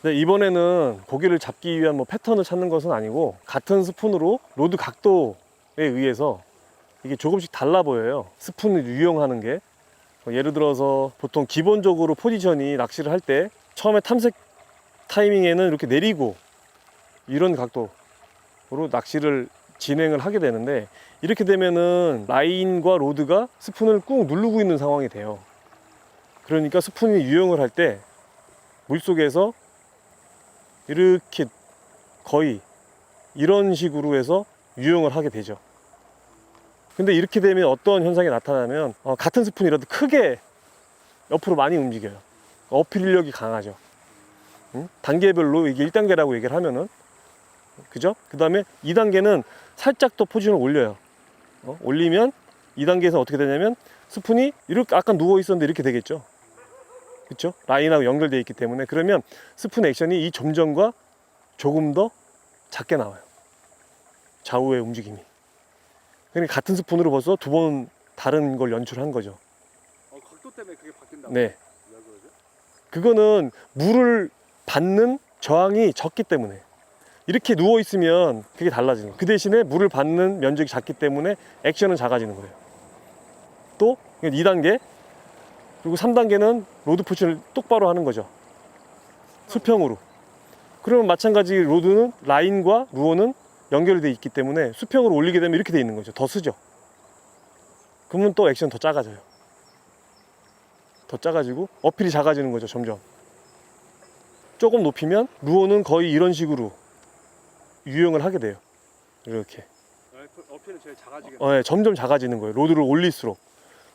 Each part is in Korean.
네, 이번에는 고기를 잡기 위한 뭐 패턴을 찾는 것은 아니고 같은 스푼으로 로드 각도에 의해서 이게 조금씩 달라 보여요. 스푼을 유용하는 게 예를 들어서 보통 기본적으로 포지션이 낚시를 할 때 처음에 탐색 타이밍에는 이렇게 내리고 이런 각도로 낚시를 진행을 하게 되는데, 이렇게 되면은 라인과 로드가 스푼을 꾹 누르고 있는 상황이 돼요. 그러니까 스푼이 유용을 할 때 물속에서 이렇게 거의 이런 식으로 해서 유용을 하게 되죠. 근데 이렇게 되면 어떤 현상이 나타나면 같은 스푼이라도 크게 옆으로 많이 움직여요. 어필력이 강하죠. 단계별로 이게 1단계라고 얘기를 하면은, 그죠? 그 다음에 2단계는 살짝 더 포지션을 올려요. 올리면 2단계에서 어떻게 되냐면 스푼이 이렇게 아까 누워 있었는데 이렇게 되겠죠. 그렇죠? 라인하고 연결되어 있기 때문에. 그러면 스푼 액션이 이 점점과 조금 더 작게 나와요. 좌우의 움직임이. 그러니까 같은 스푼으로 벌써 두 번 다른 걸 연출한 거죠. 각도 때문에 그게 바뀐다고? 네. 그거는 물을 받는 저항이 적기 때문에. 이렇게 누워 있으면 그게 달라지는 거예요. 그 대신에 물을 받는 면적이 작기 때문에 액션은 작아지는 거예요. 또 2단계, 그리고 3단계는 로드 포지션을 똑바로 하는 거죠. 수평으로. 그러면 마찬가지 로드는 라인과 루어는 연결이 되어 있기 때문에 수평으로 올리게 되면 이렇게 되어 있는 거죠. 더 쓰죠. 그러면 또 액션 더 작아져요. 더 작아지고 어필이 작아지는 거죠. 점점. 조금 높이면 루어는 거의 이런 식으로 유형을 하게 돼요. 이렇게. 어필은 제일 작아지게. 네, 점점 작아지는 거예요. 로드를 올릴수록.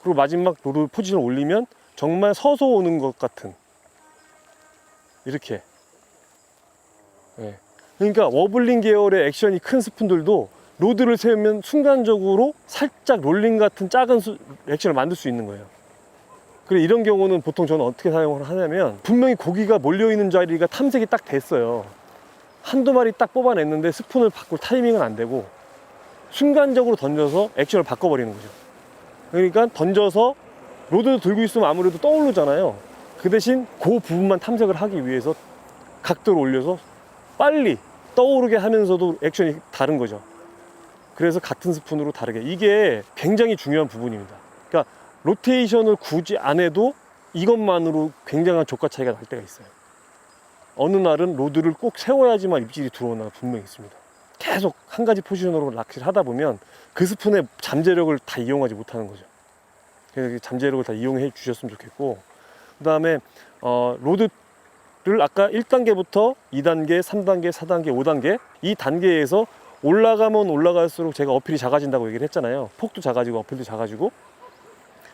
그리고 마지막 로드 포지션을 올리면 정말 서서 오는 것 같은, 이렇게. 네. 그러니까 워블링 계열의 액션이 큰 스푼들도 로드를 세우면 순간적으로 살짝 롤링 같은 작은 액션을 만들 수 있는 거예요. 그래, 이런 경우는 보통 저는 어떻게 사용을 하냐면, 분명히 고기가 몰려있는 자리가 탐색이 딱 됐어요. 한두 마리 딱 뽑아냈는데 스푼을 바꿀 타이밍은 안 되고 순간적으로 던져서 액션을 바꿔버리는 거죠. 그러니까 던져서 로드를 들고 있으면 아무래도 떠오르잖아요. 그 대신 그 부분만 탐색을 하기 위해서 각도를 올려서 빨리 떠오르게 하면서도 액션이 다른 거죠. 그래서 같은 스푼으로 다르게. 이게 굉장히 중요한 부분입니다. 그러니까 로테이션을 굳이 안 해도 이것만으로 굉장한 조가 차이가 날 때가 있어요. 어느 날은 로드를 꼭 세워야지만 입질이 들어오는 날이 분명히 있습니다. 계속 한 가지 포지션으로 낚시를 하다 보면 그 스푼의 잠재력을 다 이용하지 못하는 거죠. 그래서 잠재력을 다 이용해 주셨으면 좋겠고, 그 다음에 로드를 아까 1단계부터 2단계, 3단계, 4단계, 5단계 이 단계에서 올라가면 올라갈수록 제가 어필이 작아진다고 얘기를 했잖아요. 폭도 작아지고 어필도 작아지고.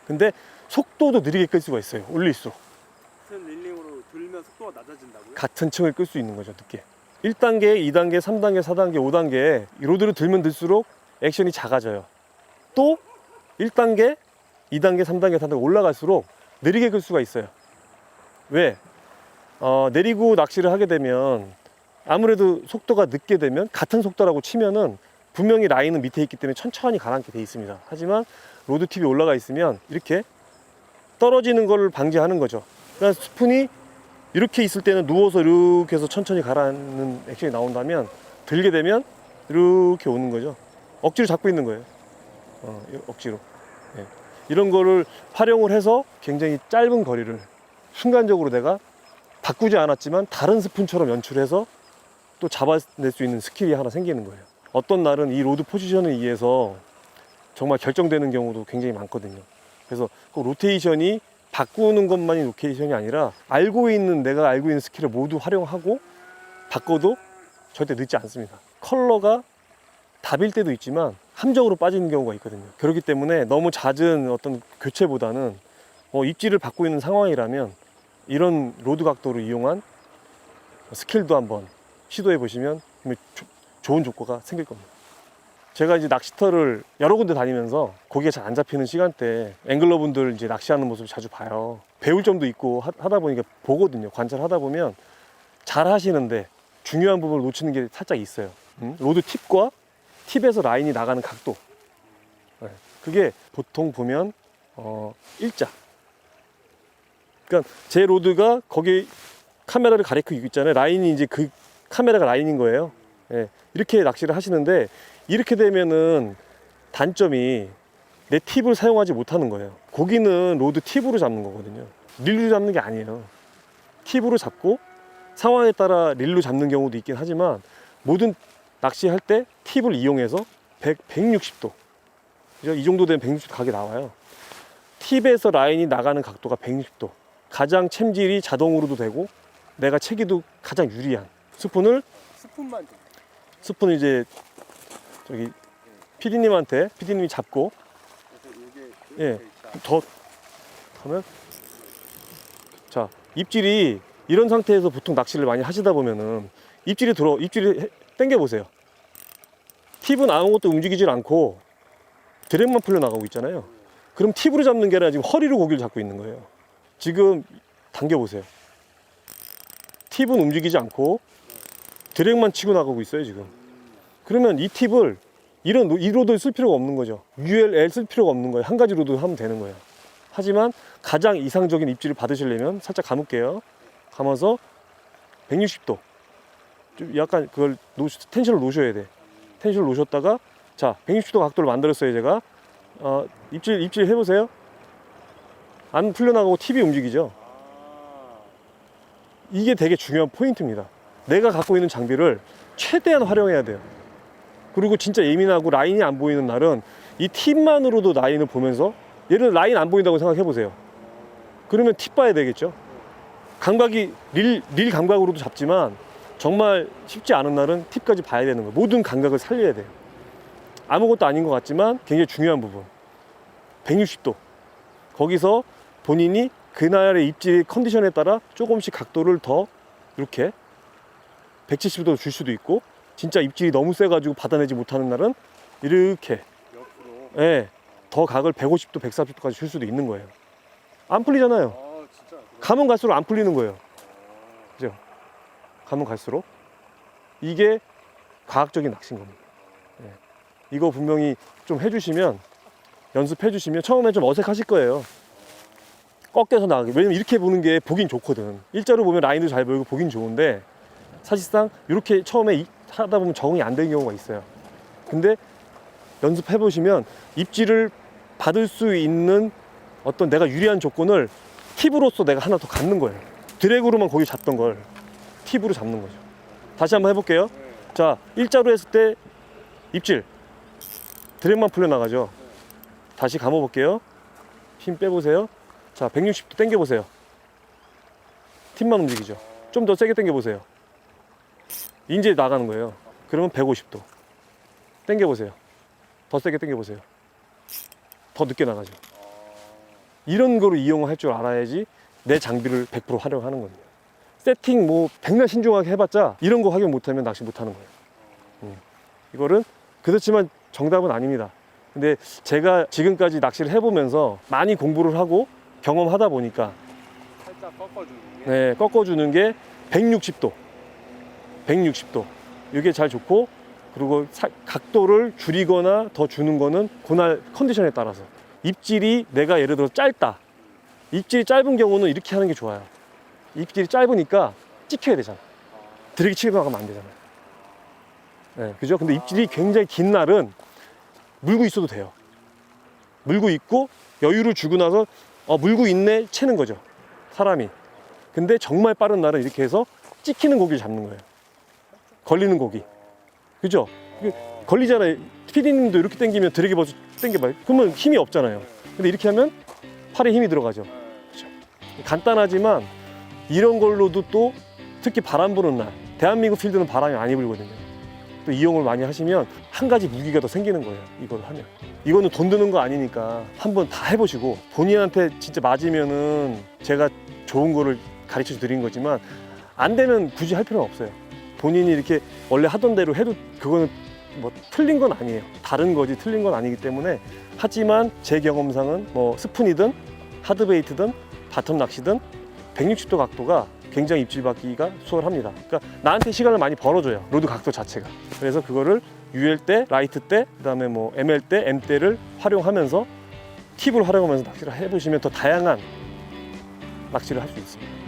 근데 속도도 느리게 끌 수가 있어요. 올릴수록. 같은 릴링으로 들면 속도가 낮아진다고요? 같은 층을 끌 수 있는 거죠. 늦게. 1단계, 2단계, 3단계, 4단계, 5단계 로드를 들면 들수록 액션이 작아져요. 또 1단계, 2단계, 3단계, 4단계 올라갈수록 느리게 끌 수가 있어요. 왜? 내리고 낚시를 하게 되면 아무래도 속도가 늦게 되면, 같은 속도라고 치면은 분명히 라인은 밑에 있기 때문에 천천히 가라앉게 돼 있습니다. 하지만 로드 팁이 올라가 있으면 이렇게 떨어지는 걸 방지하는 거죠. 그러니까 스푼이 이렇게 있을 때는 누워서 이렇게 해서 천천히 가라앉는 액션이 나온다면, 들게 되면 이렇게 오는 거죠. 억지로 잡고 있는 거예요. 억지로. 네. 이런 거를 활용을 해서 굉장히 짧은 거리를 순간적으로 내가 바꾸지 않았지만 다른 스푼처럼 연출해서 또 잡아낼 수 있는 스킬이 하나 생기는 거예요. 어떤 날은 이 로드 포지션에 의해서 정말 결정되는 경우도 굉장히 많거든요. 그래서 그 로테이션이 바꾸는 것만이 로테이션이 아니라 내가 알고 있는 스킬을 모두 활용하고 바꿔도 절대 늦지 않습니다. 컬러가 답일 때도 있지만 함정으로 빠지는 경우가 있거든요. 그렇기 때문에 너무 잦은 어떤 교체보다는 입질을 받고 있는 상황이라면 이런 로드 각도를 이용한 스킬도 한번 시도해 보시면 좋은 조과가 생길 겁니다. 제가 이제 낚시터를 여러 군데 다니면서 고기가 잘 안 잡히는 시간대에 앵글러분들 이제 낚시하는 모습을 자주 봐요. 배울 점도 있고 하다 보니까 보거든요. 관찰하다 보면 잘 하시는데 중요한 부분을 놓치는 게 살짝 있어요. 로드 팁과 팁에서 라인이 나가는 각도. 그게 보통 보면 일자. 그러니까 제 로드가 거기 카메라를 가리키고 있잖아요. 라인이 이제 그 카메라가 라인인 거예요. 예, 이렇게 낚시를 하시는데 이렇게 되면은 단점이 내 팁을 사용하지 못하는 거예요. 고기는 로드 팁으로 잡는 거거든요. 릴로 잡는 게 아니에요. 팁으로 잡고 상황에 따라 릴로 잡는 경우도 있긴 하지만 모든 낚시할 때 팁을 이용해서 160도 이 정도 되면 160도 각이 나와요. 팁에서 라인이 나가는 각도가 160도, 가장 챔질이 자동으로도 되고 내가 채기도 가장 유리한 스푼을 스푼만 좀. 스푼을 이제 저기 PD님이 잡고 그래서 이게 예. 이렇게 있다. 더 하면 자 입질이 이런 상태에서 보통 낚시를 많이 하시다 보면은 입질이 당겨 보세요. 팁은 아무것도 움직이질 않고 드랙만 풀려 나가고 있잖아요. 그럼 팁으로 잡는 게 아니라 지금 허리로 고기를 잡고 있는 거예요. 지금 당겨 보세요. 팁은 움직이지 않고 드랙만 치고 나가고 있어요 지금. 그러면 이 팁을 이 로드를 쓸 필요가 없는 거죠. ULL 쓸 필요가 없는 거예요. 한 가지 로드 하면 되는 거예요. 하지만 가장 이상적인 입질을 받으시려면 살짝 감을게요. 감아서 160도 좀 약간 그걸 텐션을 놓으셔야 돼. 텐션을 놓으셨다가 자 160도 각도를 만들었어요. 제가 입질 해보세요. 안 풀려나가고 팁이 움직이죠. 이게 되게 중요한 포인트입니다. 내가 갖고 있는 장비를 최대한 활용해야 돼요. 그리고 진짜 예민하고 라인이 안 보이는 날은 이 팁만으로도 라인을 보면서 예를 들어 라인 안 보인다고 생각해 보세요. 그러면 팁 봐야 되겠죠. 감각이 릴 감각으로도 잡지만 정말 쉽지 않은 날은 팁까지 봐야 되는 거예요. 모든 감각을 살려야 돼요. 아무것도 아닌 것 같지만 굉장히 중요한 부분. 160도. 거기서 본인이 그날의 입질 컨디션에 따라 조금씩 각도를 더 이렇게 170도 줄 수도 있고 진짜 입질이 너무 세가지고 받아내지 못하는 날은 이렇게 옆으로. 예, 더 각을 150도, 140도까지 줄 수도 있는 거예요. 안 풀리잖아요. 진짜. 가면 갈수록 안 풀리는 거예요. 그죠? 가면 갈수록 이게 과학적인 낚시인 겁니다. 예. 이거 분명히 좀 해주시면 연습해주시면 처음에 좀 어색하실 거예요. 꺾여서 나가게. 왜냐면 이렇게 보는 게 보긴 좋거든. 일자로 보면 라인도 잘 보이고 보긴 좋은데 사실상 이렇게 처음에 하다 보면 적응이 안 되는 경우가 있어요. 근데 연습해 보시면 입질을 받을 수 있는 어떤 내가 유리한 조건을 팁으로서 내가 하나 더 갖는 거예요. 드랙으로만 거기 잡던 걸 팁으로 잡는 거죠. 다시 한번 해볼게요. 자, 일자로 했을 때 입질 드랙만 풀려 나가죠. 다시 감아 볼게요. 힘 빼보세요. 자, 160도 당겨 보세요. 팁만 움직이죠. 좀 더 세게 당겨 보세요. 이제 나가는 거예요. 그러면 150도 당겨 보세요. 더 세게 당겨 보세요. 더 늦게 나가죠. 이런 거로 이용할 줄 알아야지 내 장비를 100% 활용하는 겁니다. 세팅 뭐 백날 신중하게 해봤자 이런 거 확인 못하면 낚시 못하는 거예요. 이거는 그렇지만 정답은 아닙니다. 근데 제가 지금까지 낚시를 해보면서 많이 공부를 하고 경험하다 보니까 살짝 꺾어주는 게. 네, 꺾어주는 게 160도 이게 잘 좋고, 그리고 각도를 줄이거나 더 주는 거는 그날 컨디션에 따라서. 입질이 내가 예를 들어 짧다, 입질이 짧은 경우는 이렇게 하는 게 좋아요. 입질이 짧으니까 찍혀야 되잖아. 드랙이 치고 나가면 안 되잖아요. 네, 그죠? 근데 입질이 굉장히 긴 날은 물고 있어도 돼요. 물고 있고 여유를 주고 나서 물고 있네 채는 거죠, 사람이. 근데 정말 빠른 날은 이렇게 해서 찍히는 고기를 잡는 거예요. 걸리는 고기. 그죠? 걸리잖아요. PD님도 이렇게 당기면 드랙이 벌써 당겨봐요. 그러면 힘이 없잖아요. 근데 이렇게 하면 팔에 힘이 들어가죠. 그죠? 간단하지만 이런 걸로도 또 특히 바람 부는 날, 대한민국 필드는 바람이 많이 불거든요. 또 이용을 많이 하시면 한 가지 무기가 더 생기는 거예요. 이걸 하면. 이거는 돈 드는 거 아니니까 한번 다 해보시고, 본인한테 진짜 맞으면은 제가 좋은 거를 가르쳐 드린 거지만 안 되면 굳이 할 필요는 없어요. 본인이 이렇게 원래 하던 대로 해도 그거는 뭐 틀린 건 아니에요. 다른 거지 틀린 건 아니기 때문에. 하지만 제 경험상은 뭐 스푼이든 하드베이트든 바텀 낚시든 160도 각도가 굉장히 입질 받기가 수월합니다. 그러니까 나한테 시간을 많이 벌어줘요, 로드 각도 자체가. 그래서 그거를 UL 때, 라이트 때, 그다음에 뭐 ML 때, M 때를 활용하면서 팁을 활용하면서 낚시를 해보시면 더 다양한 낚시를 할 수 있습니다.